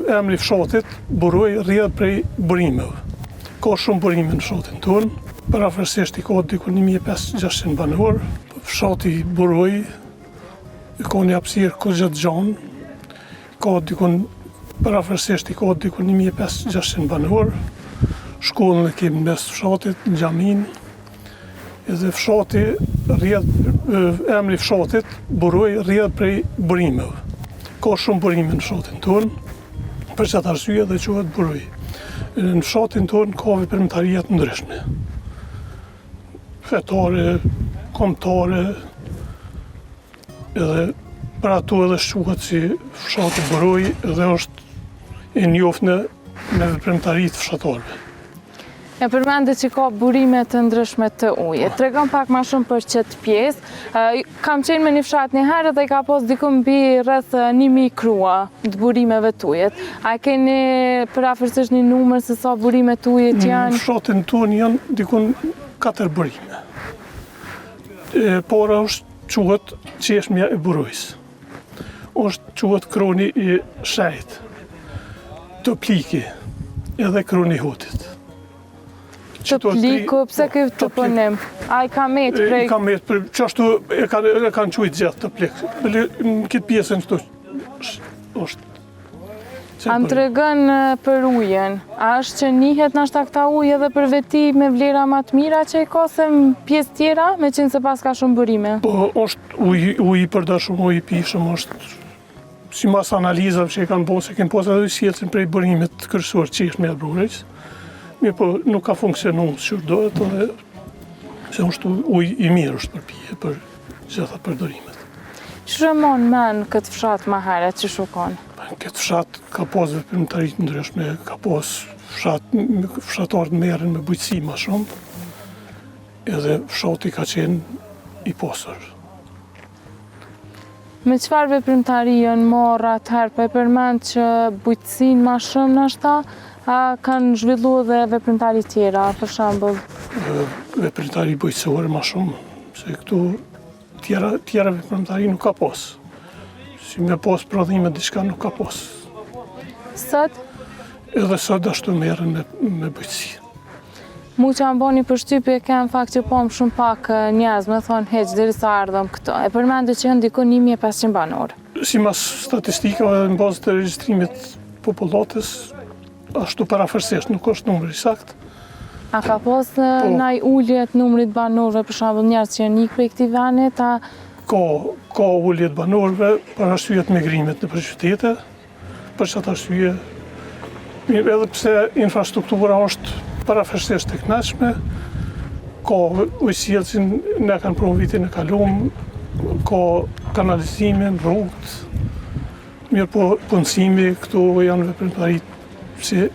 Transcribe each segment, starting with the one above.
emri fshatit, Buroj, rrjedh prej burimeve. Ka shumë burime në fshatin tonë, parafërsisht i ka diku 1500-600 banor. Fshati Buroj ka një hapësirë kogja të gjanë, parafërsisht i ka diku 1500-600 banor. Shkollën e kemi mes fshatit, në xhamin, edhe fshati emri fshatit, Buroj, rrjedh prej burimeve. Ka shumë burime në fshatin tonë, për çat arsye dhe quhet Buroj. Në fshatin tonë ka veprimtaria të ndryshme. Fetare, kombëtare, edhe për ato edhe quhet si fshati Buroj dhe është i njoftën me veprimtaritë të fshatarëve. E përmendet që ka burime të ndryshme të ujit. Tregon pak më shumë për çet pjesë. Kam qenë me një fshat një herë dhe ka pas diku mbi rreth 1000 krua të burimeve të ujit. A keni parafërsisht një numër se sa burime të ujit janë? Në fshatin tonë janë diku 4 burime. Para është quhet qeshmja e Burojës. Quhet kroni i Shejt, Topliki, edhe kroni i Hotit. Topliku, pse ky toponim? A i ka met prej? I ka met prej, qashtu e kanë quajtur gjithë Toplik. Në këtë pjesën këtu është. A më tregon për ujin, a është që njihet nashta këta ujë edhe për veti me vlera më të mira që i ka se në pjesë tjera, me qenë se pas ka shumë burime? Po, është uji i përdorshëm, uji i pijshëm, është sipas analizave që i kanë bërë se kanë pasur edhe sjellsin prej burimit kryesor qeshme e Burojës. Mirë, po nuk ka funksionuar si duhet, edhe se është ujë i mirë është për pije, për gjitha përdorimet. Ç'rëmon men këtë fshat më herët që shukon? Këtë fshat ka pas veprimtari të ndryshme, ka pas fshatarët merren me bujqësi më shumë, edhe fshati ka qenë i pasur. Me çfarë veprimtari janë marrë atëherë, po e përmend që bujqësinë më shumë nashta, a kanë zhvilluar dhe veprimtari tjera, për shembull? Veprimtari bujqësor më shumë, se këtu tjera veprimtari nuk ka pas. Si me pas prodhime diçka nuk ka pas. Sot? Edhe sot ashtu merren me bujqësi. Mu që më bani përshtypje kem fakt që pom shumë pak njerëz me thonë heq derisa ardhëm këto. E përmendet që janë diku 1500 banor. Sipas statistikave në bazë të regjistrimit popullatës, ashtu parafërsisht, nuk është numri sakt. A ka pas ndaj ulje të numrit banorëve, për shembull njerëz që janë ikë prej këtij veni, Ka ulje të banorëve për arsye të migrimit në qytete, për çat arsye, edhe pse infrastruktura është parafërsisht e këndshme, ka ujësjellsin, ne kanë provu vitin e kaluar, ka kanalizimin, rrugët, mirë po punësimi, këtu janë veprimtaritë si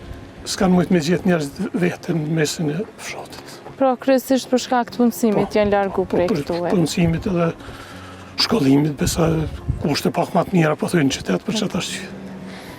s'kanë mujtë me gjetë njerëz vetën në mesin e fshatit. Pra kryesisht për shkak të punësimit janë largu prej këtu. Për punësimit edhe shkollimit, besa kushte pak më të mira po thojnë në qytet për çat arsye.